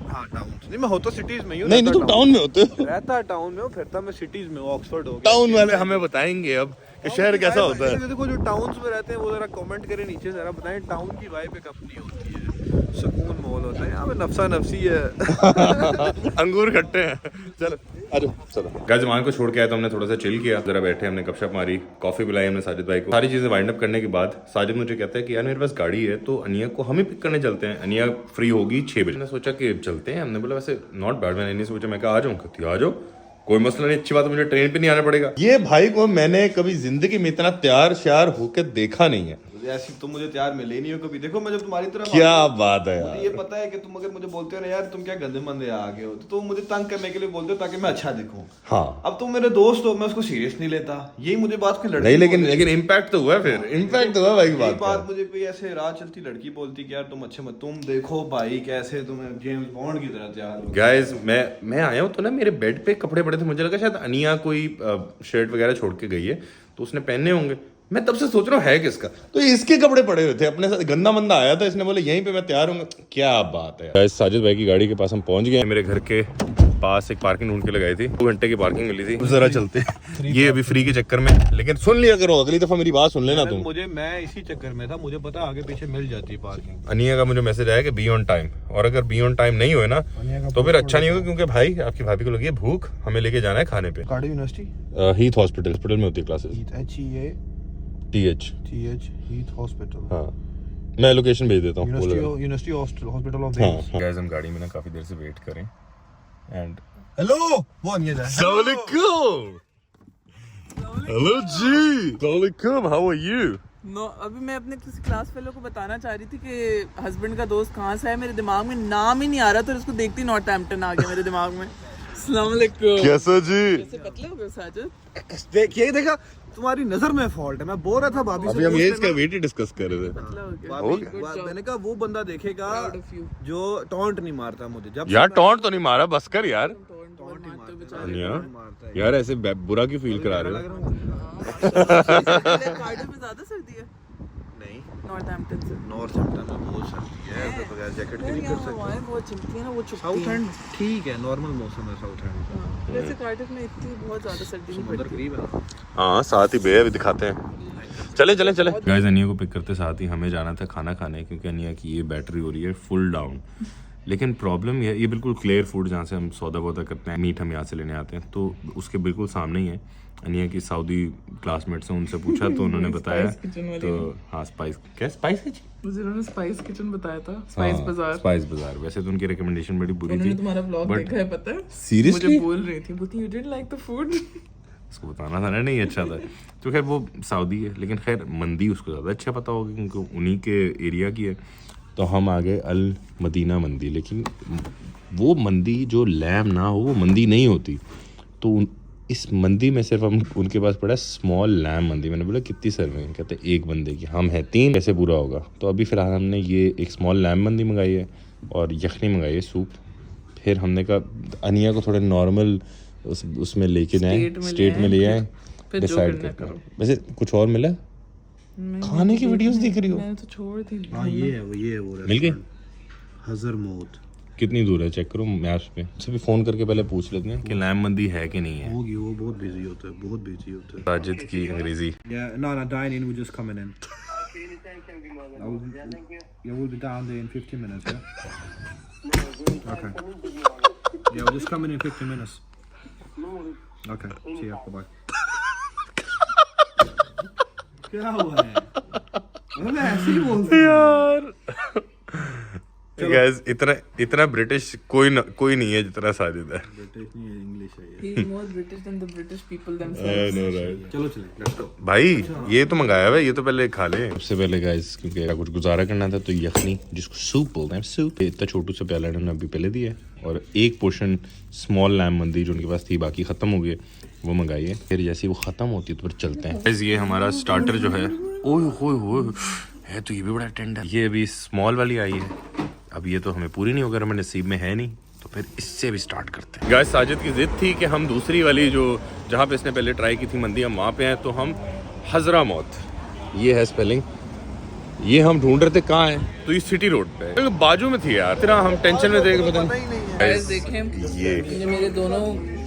हाँ टाउन से। नहीं, मैं होता सिटीज में ही हूँ। नहीं तुम टाउन में होते हो। रहता टाउन में हूँ, फिरता मैं सिटीज में हूँ। ऑक्सफोर्ड हो गया। टाउन वाले हमें बताएंगे अब कि शहर कैसा होता है। देखो जो टाउन्स में रहते हैं वो जरा कमेंट करें नीचे, जरा बताएं टाउन की वाइब एक अपनी होती है, सुकून माहौल होता है। यहाँ पे नफसा नफसी है। अंगूर खट्टे हैं। चलो आजो चलो। गाइस, ईमान को छोड़ के आया तो हमने थोड़ा सा चिल किया। जरा बैठे, हमने गपशप मारी, कॉफी पिलाई हमने साजिद भाई को। सारी चीजें वाइंड अप करने के बाद साजिद मुझे कहता है कि यार मेरे पास गाड़ी है तो अनिया को हम ही पिक करने चलते हैं। अनिया फ्री होगी 6 बजे। मैंने सोचा कि चलते हैं। हमने बोला वैसे नॉट बैड। मैंने नहीं सोचा, मैं कहा आ जाऊँ। कहती आ जाओ, कोई मसला नहीं, अच्छी बात है, मुझे ट्रेन पे नहीं आना पड़ेगा। ये भाई को मैंने कभी जिंदगी में इतना तैयार श्यार होकर देखा नहीं है। ऐसी तुम मुझे तैयार मिले नहीं हो कभी। देखो मैं जब तुम्हारी तरफ क्या बात है यार। ये पता है कि तुम अगर मुझे बोलते हो ना यार तुम क्या गंदे मंदे आ गए हो, तो तुम मुझे तंग करने के लिए बोलते हो ताकि मैं अच्छा दिखूं। हाँ, अब तुम मेरे दोस्त हो, मैं उसको सीरियस नहीं लेता। यही मुझे बात कोई लड़की नहीं लेकिन इम्पैक्ट तो हुआ। फिर इम्पैक्ट हुआ भाई। बात मुझे कोई ऐसे राह चलती लड़की बोलती कि यार तुम अच्छे मत, तुम देखो भाई कैसे तुम जेम्स बॉन्ड की तरह तैयार हो। गाइस, मैं आया हूँ तो ना मेरे बेड पे कपड़े पड़े थे। मुझे लगा शायद अनिया कोई शर्ट वगैरह छोड़ के गई है तो उसने पहने होंगे। मैं तब से सोच रहा हूँ है किसका, तो ये इसके कपड़े पड़े हुए थे अपने साथ, गंदा मंदा आया था, इसने बोले यहीं पे मैं तैयार हूँ। क्या बात है। साजिद भाई की गाड़ी के पास हम पहुंच गए। मेरे घर के पास एक पार्किंग ढूंढ के लगाई थी, 2 घंटे की पार्किंग मिली थी। जरा चलते ये अभी फ्री के चक्कर में, लेकिन सुन लिया करो, अगली दफा मेरी बात सुन लेना तुम। मैं इसी चक्कर में था, मुझे पता आगे पीछे मिल जाती है पार्किंग। अनिया का मुझे मैसेज आया कि बी ऑन टाइम, और अगर बी ऑन टाइम नहीं हुए ना तो फिर अच्छा नहीं होगा, क्योंकि भाई आपकी भाभी को लगी है भूख, हमें लेके जाना है खाने पे। कार्डियो यूनिवर्सिटी हीथ हॉस्पिटल में होती है क्लासेस, TH हीथ हॉस्पिटल। हाँ, मैं लोकेशन भेज देता हूँ। यूनिवर्सिटी हॉस्पिटल ऑफ हाँ गाइस, हम गाड़ी में ना काफी देर से वेट करें एंड हेलो वो नहीं है। हेलो जी, अस्सलाम, हाउ आर यू? नो अभी मैं अपने किसी क्लास फेलो को बताना चाह रही थी कि हस्बैंड का दोस्त कहाँ से है, मेरे दिमाग में नाम ही नहीं आ रहा, तो इसको देखती नॉर्थहैम्पटन आ गया मेरे दिमाग में। अस्सलाम वालेकुम। कैसा जी? कैसे पतले हो गए साजिद? देखिए देखा, तुम्हारी नजर में फॉल्ट है। मैं बोल रहा था भाभी से, अभी हम ये इसका वेट ही डिस्कस कर रहे थे। पतला हो गया। भाभी, मैंने कहा वो बंदा देखेगा Proud of you. जो टॉन्ट नहीं मारता मुझे। जब यार टॉन्ट तो नहीं मारा, बस कर यार। टोंट मारते बेचारे। अनिया यार ऐसे बुरा क्यों फील करा रहे हो? कार्डिफ में ज्यादा सर्दी है नहीं, नॉर्थहैम्पटन से। नॉर्थहैम्पटन में बहुत सर्दी है, तो बगैर जैकेट के नहीं कर सकते। हवाएं बहुत चलती है ना, वो चुभती साउथ हैं। एंड ठीक है, नॉर्मल मौसम है साउथ एंड। हाँ, वैसे कार्डिफ में इतनी बहुत ज्यादा सर्दी नहीं उधर पड़ती। करीब है ना। हाँ साथ ही बे अभी दिखाते हैं। चले गाइस, अनिया को पिक करते साथ ही हमें जाना था खाना खाने, क्योंकि अनिया की ये बैटरी हो रही है फुल डाउन। लेकिन प्रॉब्लम ये बिल्कुल क्लियर फूड जहाँ से हम सौदा वौदा करते हैं, मीट हम यहाँ से लेने आते हैं, तो उसके बिल्कुल सामने ही है। अनिया की सऊदी क्लासमेट्स हैं, उनसे पूछा तो उन्होंने बताया, तो हाँ स्पाइस है जी? मुझे उन्होंने स्पाइस किचन बताया था, स्पाइस बाजार। वैसे तो उनकी रिकमेंडेशन बड़ी बुरी थी। उन्होंने तुम्हारा व्लॉग देखा है पता है? सीरियसली मुझे बोल रही थी, बोलती you didn't like the food. उसको बताना था ना, नहीं अच्छा था। तो खैर वो सऊदी है, लेकिन खैर मंदी उसको ज़्यादा अच्छा पता होगा क्योंकि उन्हीं के एरिया की है। तो हम आ गए अल मदीना मंदी, लेकिन वो मंदी जो लैम ना हो वो मंदी नहीं होती। तो इस मंदी में सिर्फ हम उनके पास पड़ा स्मॉल लैम मंदी। मैंने बोला कितनी सर्विंग? कहते एक बंदे की। हम हैं 3, कैसे पूरा होगा? तो अभी फ़िलहाल हमने ये एक स्मॉल लैम मंदी मंगाई है और यखनी मंगाई है, सूप। फिर हमने कहा अनिया को थोड़े नॉर्मल उसमें लेके जाए, स्टेट में ले आए, डिसाइड करते हैं। वैसे कुछ और मिला? खाने की वीडियोस देख रही हो? मैंने तो छोड़ दी। हाँ ये है वो मिल गई? हजरमौत कितनी दूर है चेक करो मैप्स पे। उससे भी फ़ोन करके पहले पूछ लेते हैं कि लैम मंदी है कि नहीं है। होगी, वो बहुत बिजी होता है। साजिद की अंग्रेजी। No, dine in, we're just coming in. Yeah, we'll be down there in 15 minutes, yeah? Okay. Yeah, we're just coming in 15 minutes. Okay, see ya, bye-bye. क्या हुआ है? मैं ऐसे ही बोलता हूँ यार गाइस, इतना ब्रिटिश कोई नहीं है जितना साजिद है। ब्रिटिश नहीं है, इंग्लिश है ये। He is more British than the British people themselves. चलो चले, let's go. भाई ये तो मंगाया हुआ है, ये तो पहले खा ले। सबसे पहले गाइस क्योंकि कुछ गुजारा करना था तो यखनी, जिसको सूप बोलते हैं, सूप इतना छोटू सा प्याला इन्होंने अभी पहले दिया है, और एक पोर्शन स्मॉल लैम मंदी जो उनके पास थी, बाकी ख़त्म हो गई, वो मंगाई है। फिर जैसे वो ख़त्म होती है तो फिर चलते हैं। गाइस ये हमारा स्टार्टर जो है, ओए होए है तो ये भी बड़ा टेंडर। ये अभी स्मॉल वाली आई है, अब ये तो हमें पूरी नहीं होगा, हमें नसीब में है नहीं, तो फिर इससे भी स्टार्ट करते हैं। गाइस साजिद की जिद थी कि हम दूसरी वाली जो जहाँ पे इसने पहले ट्राई की थी मंदी, हम वहाँ पे हैं, तो हम हजरामौत, ये है स्पेलिंग, ये हम ढूंढ रहे थे कहाँ है, तो ये सिटी रोड पे है, बाजू में थी यार। इतना हम टेंशन में थे कि पता नहीं। Guys, देखें ये मेरे दोनों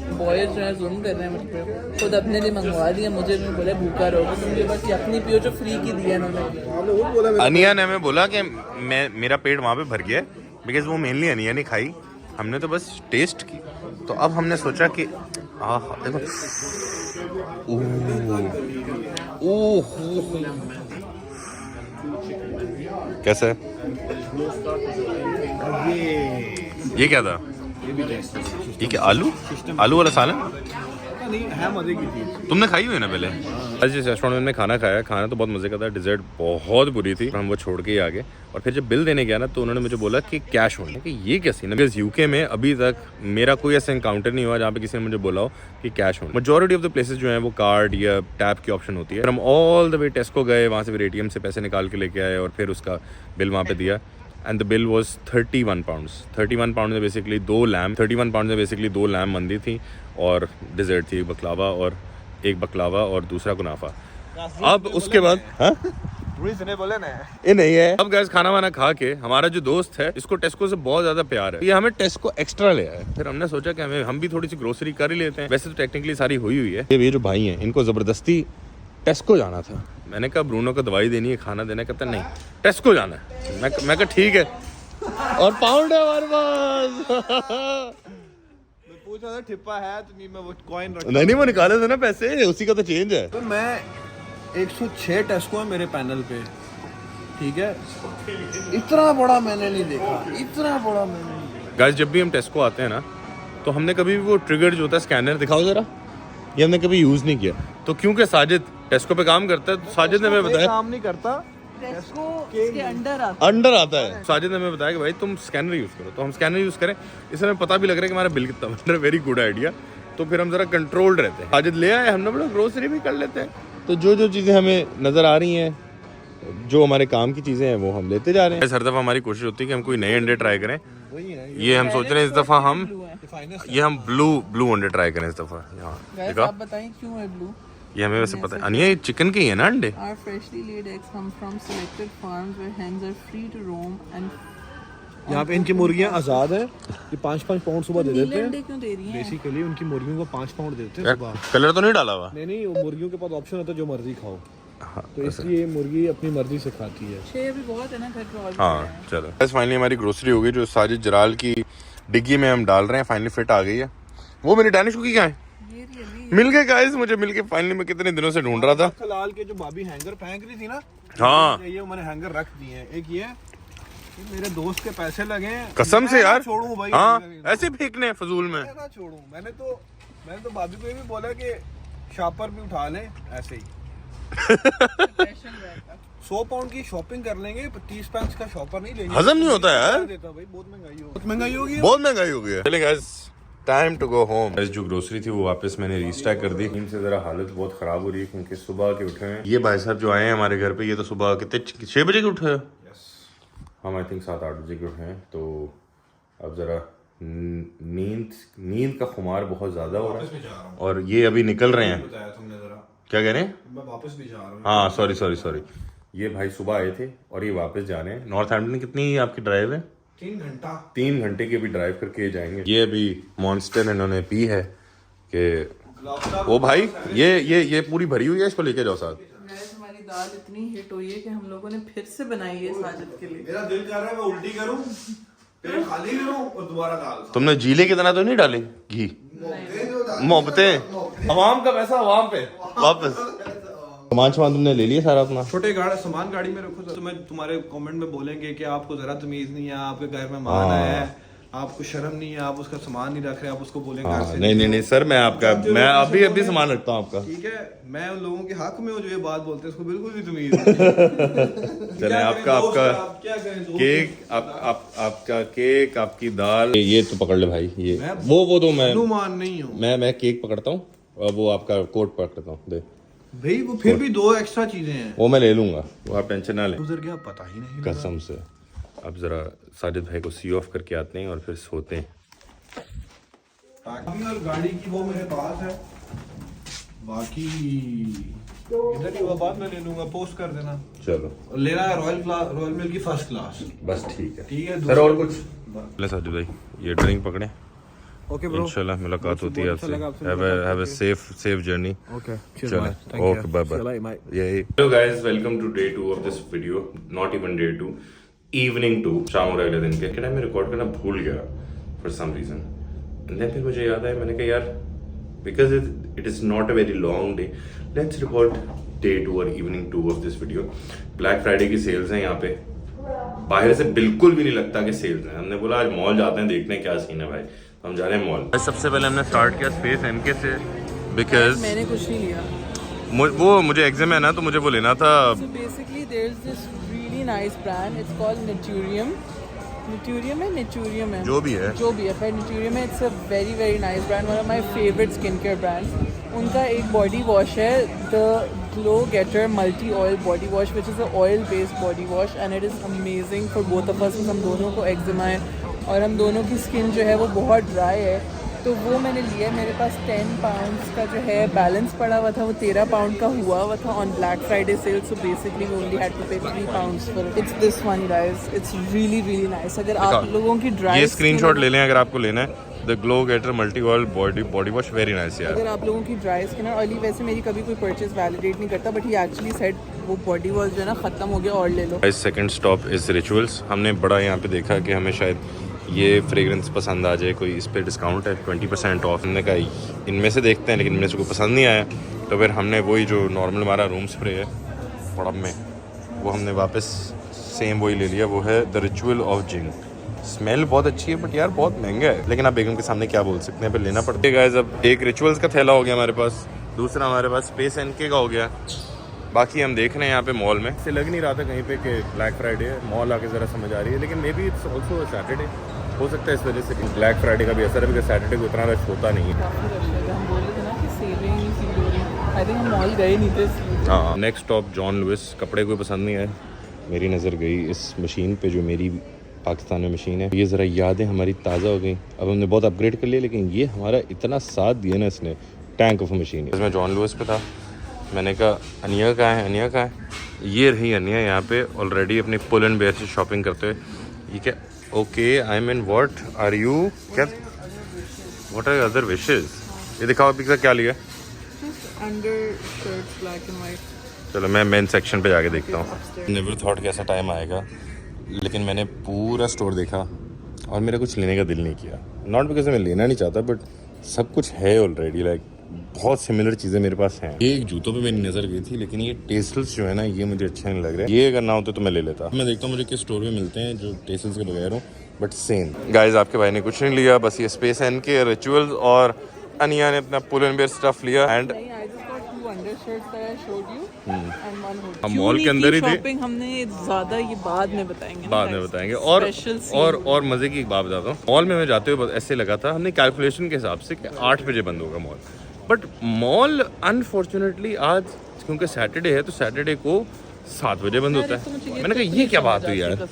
बॉयज जो है जुल्म कर रहे हैं मुझ पे। खुद अपने लिए मंगवा दिया, मुझे भी बोला भूखा रहोगे तुम, ये बस यखनी पियो जो फ्री की दिया इन्होंने। अनिया ने हमें बोला कि मेरा पेट वहाँ पे भर गया है, बिकॉज वो मेनली अनिया ने खाई, हमने तो बस टेस्ट की। तो अब हमने सोचा कि देखो कैसा है? ये क्या था? ये क्या आलू वाला सालन? नहीं है, मजे की चीज। तुमने खाई हुई है ना पहले? आज जिस रेस्टोरेंट में खाना खाया, खाना तो बहुत मजे का था, डिजर्ट बहुत बुरी थी, हम वो छोड़ के ही आ गए। और फिर जब बिल देने गया ना तो उन्होंने मुझे बोला कि कैश होना, कि ये क्या सीन है? बिकॉज यूके में अभी तक मेरा कोई ऐसा इनकाउंटर नहीं हुआ जहाँ पे किसी ने मुझे बोला हो कि कैश होना। मेजॉरिटी ऑफ द प्लेसेस जो है वो कार्ड या टैप की ऑप्शन होती है। हम ऑल द वे टेस्को गए, वहाँ से फिर ATM से पैसे निकाल के लेके आए और फिर उसका बिल वहाँ पे दिया। And the bill was 31 pounds. 31 pound में बेसिकली 2 लैम मंदी थी और डिज़र्ट थी, एक बकलावा और दूसरा कुनाफा। अब उसके बाद हाँ रुइस ने बोले ना ये नहीं है। अब गैस खाना वाना खा के हमारा जो दोस्त है इसको टेस्को से बहुत ज्यादा प्यार है, ये हमें टेस्को एक्स्ट्रा ले आया है। फिर हमने सोचा कि हम भी थोड़ी सी ग्रोसरी कर ही लेते हैं। वैसे तो टेक्निकली सारी हुई है। ये जो भाई हैं इनको जबरदस्ती टेस्को जाना था। मैंने कहा ब्रूनो को दवाई देनी है, खाना देना है। कहता नहीं टेस्को जाना है। मैं कहा ठीक है। और पाउंड है हमारे पास। मैं पूछ रहा था ठिप्पा है तो नहीं, मैं वो कॉइन रखा। नहीं वो निकाले थे ना पैसे, उसी का तो चेंज है। तो मैं 106 टेस्को है मेरे पैनल पे, ठीक है। इतना बड़ा मैंने नहीं देखा, इतना बड़ा मैंने नहीं देखा। गाइस जब भी हम टेस्को आते हैं ना तो हमने कभी भी वो ट्रिगर जो होता है स्कैनर दिखाओ जरा, ये हमने कभी यूज नहीं किया। तो क्योंकि साजिद टेस्को पे काम करता है तो साजिद ने हमें बताया काम नहीं करता, टेस्को के अंडर आता है। साजिद ने हमें बताया कि भाई तुम स्कैनर यूज करो, तो हम स्कैनर यूज करें। इससे हमें पता भी लग रहा है कि हमारा बिल कितना बन रहा है। Very good idea. तो फिर हम जरा कंट्रोल्ड रहते हैं। साजिद ले आए, हमने बोला ग्रोसरी भी कर लेते हैं। तो जो चीजें हमें नजर आ रही हैं, जो हमारे काम की चीजें हैं वो हम लेते जा रहे हैं। हर दफा हमारी कोशिश होती है कि हम कोई नए अंडे ट्राई करें। ये हम सोच रहे हैं इस दफा हम ब्लू अंडे ट्राई करें इस दफा। यहाँ आप बताएं क्यों है ब्लू? ये हमें वैसे पता है। अनिया ये चिकन के ही है ना अंडे? Our freshly laid eggs come from selected farms where hens are free to roam and यहाँ पे इनकी मुर्गियाँ आजाद है। ये 5-5 पाउंड सुबह दे देते अंडे हैं। क्यों दे रही हैं? बेसिकली उनकी मुर्गियों को 5 पाउंड देते हैं सुबह। कलर तो नहीं डाला हुआ? नहीं वो मुर्गियों के पास ऑप्शन होता है जो मर्जी खाओ। तो इसलिए मुर्गी अपनी मर्जी से खाती है। 6 भी बहुत है ना घर पे। और हाँ चलो बस फाइनली हमारी ग्रोसरी हो गई। जो साजिद जलाल की डिग्गी में हम डाल रहे हैं फाइनली फिट आ गई है। वो मेरी डैनिश कुकी कहाँ है? मिल गए गाइस, मुझे मिल के फाइनली। मैं कितने दिनों से ढूंढ रहा था। लाल के जो भाभी हैंगर फेंक रही थी ना, हाँ ये मैंने हैंगर रख दिए हैं। एक ये मेरे दोस्त के पैसे लगे हैं, कसम से यार। छोड़ू भाई। हाँ ऐसे फेंकने फजूल में ना छोड़ू। मैंने तो भाभी को ये भी बोला कि शॉपर भी उठा ले ऐसे ही। 100 पाउंड की शॉपिंग कर लेंगे, 30 पैंट्स का शॉपर नहीं लेंगे। हजम नहीं होता यार। देता भाई, बहुत महंगाई होगी। बहुत महंगाई हो गई है। चलें guys time to go home. जो ग्रोसरी थी वो वापस मैंने रीस्टैक कर दी। इनसे जरा हालत बहुत खराब हो रही है क्योंकि सुबह के उठे हैं। ये भाई साहब जो आए हैं हमारे घर पे, ये तो सुबह कितने 6 बजे के उठे हैं। हम आई थिंक 7-8 बजे के उठे हैं। तो अब जरा नींद का खुमार बहुत ज्यादा हो रहा है। और ये अभी निकल रहे हैं। क्या कह रहे हैं? मैं वापस भी जा रहा हूँ। हाँ सॉरी। ये भाई सुबह आए थे और ये वापस जा रहे हैं। नॉर्थहैम्पटन कितनी आपकी ड्राइव है? 3 घंटे की अभी ड्राइव करके जाएंगे। ये अभी मॉन्स्टर इन्होंने पी है कि वो भाई ये पूरी भरी हुई है, इसको लेके जाओ साथ। हमारी दाल इतनी हिट हुई है कि हम लोगों ने फिर से बनाई है साजिद के लिए। मेरा दिल कर रहा है मैं उल्टी करूं, फिर खाली करूं और दोबारा डाल। तुमने जीले की तरह तो नहीं डाली घी? मोहब्बतें अवाम का पैसा अवाम पे वापस। सामान तुमने ले लिया सारा अपना? छोटे सामान गाड़ी में रखो तो मैं तुम्हारे कमेंट में बोलेंगे कि आपको जरा तमीज नहीं है, आपके घर में मान आया है, आपको शर्म नहीं है, आप उसका सामान नहीं रख रहे, आप उसको बोलेंगे। नहीं सर, मैं अभी सामान रखता हूँ आपका। ठीक है, मैं उन लोगों के हक में हूँ जो ये बात बोलते हैं, उसको बिल्कुल भी तमीज नहीं। चले आपका केक, आपका केक, आपकी दाल, ये तो पकड़ ले भाई। ये वो तो मैं अनुमान नहीं हूँ। मैं केक पकड़ता हूँ और वो आपका कोट पकड़ता हूँ। दे भाई, वो फिर भी 2 एक्स्ट्रा चीजें हैं, वो मैं ले लूंगा, वो आप टेंशन ना ले। गुजर गया पता ही नहीं कसम से। अब जरा साजिद भाई को सी ऑफ करके आते हैं और फिर सोते हैं। और गाड़ी की वो मेरे पास है, बाकी इधर की वो बात मैं ले लूंगा, पोस्ट कर देना। चलो, लेना है रॉयल मिल की फर्स्ट क्लास। बस ठीक है। ठीक है सर, और कुछ? ले साजिद भाई, ये ड्रिंक पकड़े। ओके ब्रो, इंशाल्लाह मुलाकात होती है आपसे। Have a safe journey. Okay, चलो, okay, bye bye. Hello guys, welcome to day 2 of this video. Not even day 2, evening 2, शाम हो रहा है दिन के टाइम में रिकॉर्ड करना भूल गया for some reason. And then फिर मुझे याद आया, मैंने कहा यार because it is not a very long day, let's record day 2 और evening 2 of this video. Black Friday की सेल्स हैं यहाँ पे, बाहर से बिल्कुल भी नहीं लगता कि सेल्स हैं। हमने बोला आज मॉल जाते हैं, देखते हैं क्या सीन है भाई। हम जा रहे हैं मॉल। सबसे पहले हमने स्टार्ट किया स्पेस एमके से, बिकॉज मैंने कुछ नहीं लिया। वो मुझे एग्जाम है ना, तो मुझे वो लेना था। So basically there's this really nice brand, it's called Naturium है, जो भी है पर Naturium है, it's a very nice brand, one of my favorite skincare brands। उनका एक बॉडी वॉश है, the Glow Getter Multi Oil Body Wash, which is a oil based body wash and it is amazing for both of us। हम दोनों को eczema है और हम दोनों की स्किन जो है वो बहुत ड्राई है, तो वो मैंने लिया। मेरे पास 10 पाउंड्स का जो है बैलेंस पड़ा हुआ था, वो 13 पाउंड का हुआ हुआ था on Black Friday sale. So basically we only had to pay 3 pounds for it. It's this one guys, it's really really nice. अगर आप लोगों की ड्राई ये स्क्रीनशॉट ले लें अगर आपको लेना है। The Glow Getter multi oil body wash very nice यार। अगर आप लोगों की ड्राई स्किन है, ऑयली, वैसे मेरी कभी कोई परचेज वैलिडेट नहीं करता, बट ही एक्चुअली सेड वो बॉडी वॉश जो है ना ख़त्म हो गया और ले लो। Second stop is rituals. हमने बड़ा यहाँ पे देखा कि हमें शायद ये फ्रेग्रेंस पसंद आ जाए, कोई इस पे डिस्काउंट है 20% ऑफ। हमने कहा इनमें से देखते हैं, लेकिन इनमें से कोई पसंद नहीं आया, तो फिर हमने वही जो नॉर्मल हमारा रूम स्प्रे है पड़ब में, वो हमने वापस सेम वही ले लिया। वो है the ritual of Jing. Smell बहुत अच्छी है बट यार बहुत महंगा है, लेकिन आप बेगम के सामने क्या बोल सकते हैं, फिर लेना पड़ता है गाइस। अब एक रिचुअल्स का थैला हो गया हमारे पास, दूसरा हमारे पास स्पेस एनके का हो गया। बाकी हम देख रहे हैं यहाँ पे मॉल में, से लग नहीं रहा था कहीं पे कि ब्लैक फ्राइडे है। मॉल आके ज़रा समझ आ रही है, लेकिन may be it's also Saturday, हो सकता है इस वजह से ब्लैक फ्राइडे का भी असर है, बिकॉज सैटरडे को इतना रश होता नहीं है। काफ़ी रश है, हम बोल रहे थे ना कि सेविंग नहीं फील हो रही। आई थिंक हम मॉल गए नहीं थे। हाँ, नेक्स्ट स्टॉप जॉन लुइस। कपड़े कोई पसंद नहीं आए, मेरी नज़र गई इस मशीन पे जो मेरी पाकिस्तान में मशीन है। ये ज़रा यादें हमारी ताज़ा हो गई। अब हमने बहुत अपग्रेड कर लिया, लेकिन ये हमारा इतना साथ दिया ना इसने, टैंक ऑफ मशीन। इसमें जॉन लुइस पे था, मैंने कहा अनिया कहाँ है, अनिया कहाँ है। ये रही अनिया यहाँ पे ऑलरेडी अपनी पुल एंड बेयर से शॉपिंग करते हुए। ये क्या, okay I mean what are you, क्या व्हाट आर अदर विशेज़। ये दिखाओ अभी क्या लिया। Undershirts black and white. चलो मैं मेन सेक्शन पे जाके देखता हूँ। नेवर थॉट कि ऐसा टाइम आएगा, लेकिन मैंने पूरा स्टोर देखा और मेरा कुछ लेने का दिल नहीं किया। नॉट बिकॉज मैं लेना नहीं चाहता, बट सब कुछ है ऑलरेडी। लाइक बहुत सिमिलर चीज़ें मेरे पास हैं। ये एक जूतों पे मेरी नज़र गई थी, लेकिन ये टेसल्स जो है ना, ये मुझे अच्छे नहीं लग रहे। ये अगर ना होते तो मैं ले लेता। मैं देखता हूँ मुझे किस स्टोर में मिलते हैं जो टेसल्स के बगैर हो, बट सेम। गाइज आपके भाई ने कुछ नहीं लिया, बस ये स्पेस एन के रिचुअल्स और अनिया ने अपना पुल एंड बेयर स्टफ लिया। एंड मॉल के अंदर ही थे। शॉपिंग हमने ज़्यादा ये बाद में बताएंगे, बाद में बताएंगे। और मजे की एक बात बताता हूँ, मॉल में मैं जाते हुए ऐसे लगा था, हमने कैलकुलेशन के हिसाब से कि 8 बजे बंद होगा मॉल, बट मॉल अनफॉर्चुनेटली आज क्योंकि सैटरडे है तो सैटरडे को 7 बजे बंद होता है। मैंने कहा ये क्या बात हुई यार,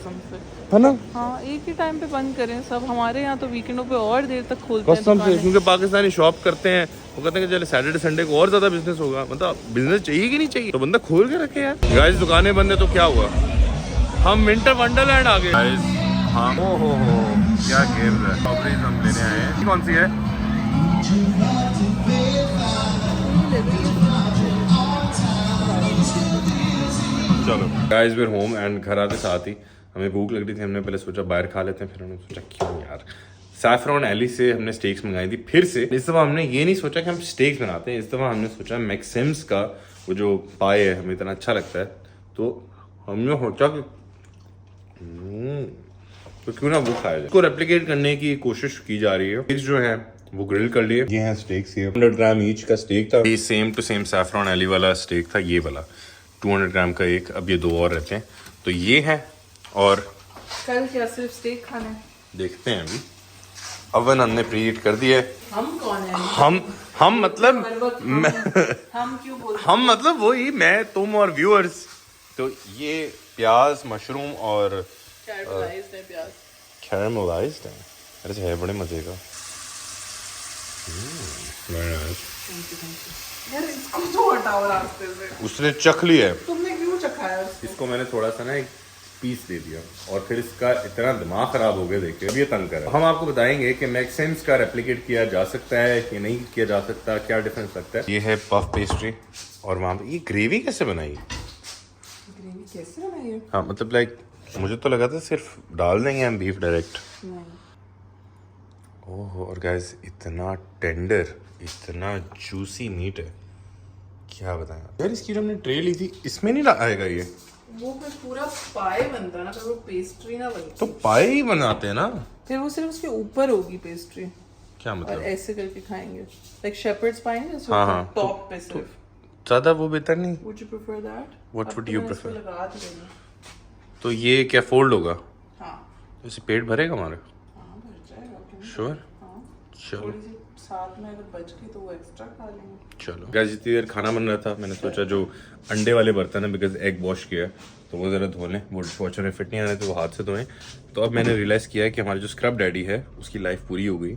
है ना। हाँ, एक ही टाइम पे बंद करें सब। हमारे यहाँ तो वीकेंडों पे और देर तक खोलते हैं कसम से, क्योंकि पाकिस्तानी शॉप करते हैं, वो कहते हैं कि चले सैटरडे संडे को और ज्यादा बिजनेस होगा। मतलब बिजनेस चाहिए कि नहीं चाहिए, तो बंदा खोल के रखे यार। गाइस दुकानें बंद है तो क्या हुआ, हम विंटर वंडरलैंड आ गए गाइस। हाँ, हो क्या गेम है। स्ट्रॉबेरीज हम लेने आए हैं। कौन सी है? चलो गाइस वेर होम एंड घर आते साथ ही हमें भूख लग रही थी। हमने पहले सोचा बाहर खा लेते हैं, फिर हमने सोचा क्यों यार, सैफरॉन एली से हमने स्टेक्स मंगाई थी फिर से। इस दफ़ा हमने ये नहीं सोचा कि हम स्टेक्स बनाते हैं, इस दफ़ा हमने सोचा मैक्सिम्स का वो जो पाए है हमें इतना अच्छा लगता है, तो हमने सोचा कि तो क्यों ना वो खाया जाए। इसको रेप्लिकेट करने की कोशिश की जा रही है। स्टेक्स जो है वो ग्रिल कर लिए। ये हैं स्टेक्स, ये 100 ग्राम ईच का स्टेक था। ये same to same saffron alley वाला स्टेक था, ये वाला 200 ग्राम का एक। अब ये 2 और रहते हैं, तो ये है। और कल क्या सिर्फ स्टेक खाना है? देखते हैं अभी। अवन हमने प्रीहीट कर दिया है। हम कौन है? हम मतलब हम क्यों बोलते? हम मतलब वही मैं, तुम और व्यूअर्स। तो ये प्याज, मशरूम और कैरमलाइज्ड है प्याज। कैरमलाइज्ड है। अरे है बड़े मजे का। यार इसको तो हटाओ रास्ते से। उसने चख लिया है। तुमने क्यों चखाया उसको? इसको मैंने थोड़ा सा ना एक पीस दे दिया और फिर इसका इतना दिमाग खराब हो गया देख के, ये तंग कर। हम आपको बताएंगे कि मैक्सिम्स का रेप्लिकेट किया जा सकता है कि नहीं किया जा सकता, क्या डिफरेंस लगता है। ये है पफ पेस्ट्री और वहाँ पे ये ग्रेवी कैसे बनाई? ग्रेवी कैसे बनाई है? हाँ मतलब लाइक मुझे तो लगा था सिर्फ डाल देंगे हम बीफ डायरेक्ट। ओह, और गाइस इतना टेंडर, इतना जूसी मीट है, क्या बताएं यार। इसकी जो हमने ट्रे ली थी इसमें नहीं आएगा ये, वो फिर पूरा पाए बनता ना, फिर वो पेस्ट्री ना बनती। तो पाए ही बनाते हैं ना, फिर वो सिर्फ उसके ऊपर होगी पेस्ट्री। क्या मतलब? और ऐसे करके खाएंगे लाइक शेपर्ड्स पाए ना, हाँ, टॉप पे सिर्फ। ज्यादा वो बेहतर नहीं। Would you prefer that? What would you prefer? लगा दिया। तो ये क्या फोल्ड होगा? हाँ, इसे पेट भरेगा हमारा? हाँ भर जाएगा। श्योर? हाँ, चलो थोड़ी सी साथ में अगर बच गई तो वो एक्स्ट्रा खा लेंगे। चलो गाइस, जितनी देर खाना बन रहा था मैंने सोचा जो अंडे वाले बर्तन है, बिकॉज एग वॉश किया तो वो ज़रा धो लें, वो वॉशर में फिट नहीं आ रहे तो वो हाथ से धोएं। तो अब मैंने रियलाइज़ किया है कि हमारा जो स्क्रब डैडी है उसकी लाइफ पूरी हो गई।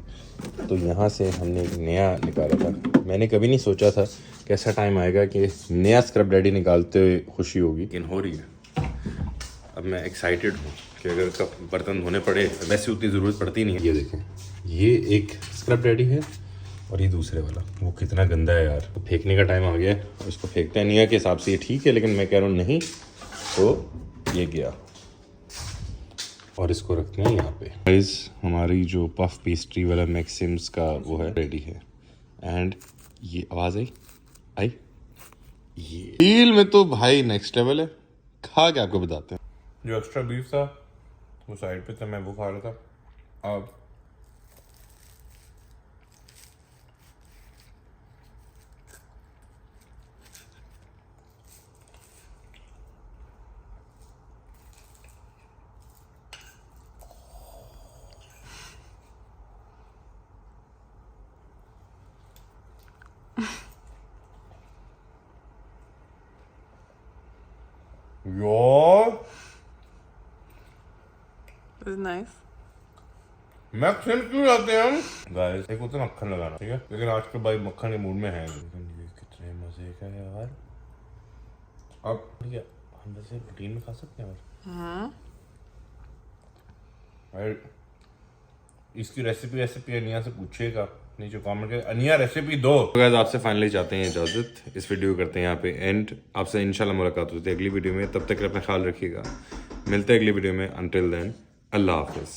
तो यहाँ से हमने एक नया निकाला था। मैंने कभी नहीं सोचा था कि ऐसा टाइम आएगा कि नया स्क्रब डैडी निकालते हुए खुशी होगी, लेकिन हो रही है। अब मैं एक्साइटेड हूँ कि अगर इसका बर्तन धोने पड़े, वैसे उतनी ज़रूरत पड़ती नहीं है। ये देखें, ये एक स्क्रब डैडी है और ये दूसरे वाला, वो कितना गंदा है यार। तो फेंकने का टाइम आ गया है। और इसको फेंकते नहीं है के हिसाब से ये ठीक है, लेकिन मैं कह रहा हूँ नहीं, तो ये गया और इसको रखते हैं यहाँ पे। गाइस, हमारी जो पफ पेस्ट्री वाला मैक्सिम्स का वो है रेडी है। एंड ये आवाज़ आई ये डील में तो भाई नेक्स्ट लेवल है। खा के आपको बताते हैं। जो एक्स्ट्रा बीफ था वो साइड पे था, मैं वो खा रहा था। अब यार It's nice. मैक्सिम क्यों जाते हैं हम गाइस? एक होता है मक्खन लगाना, ठीक है, लेकिन आजकल भाई मक्खन के मूड में है। लेकिन ये कितने मजे का है यार। अब ठीक है, हम वैसे प्रोटीन में खा सकते हैं और इसकी रेसिपी अनिया से पूछिएगा नीचे कमेंट कर, अनिया रेसिपी दो। तो गाइस, आपसे फाइनली चाहते हैं इजाजत। इस वीडियो करते हैं यहाँ पे एंड। आपसे इंशाल्लाह मुलाकात होती है अगली वीडियो में। तब तक अपना ख्याल रखिएगा। मिलते हैं अगली वीडियो में। अंटिल देन, अल्लाह हाफिज।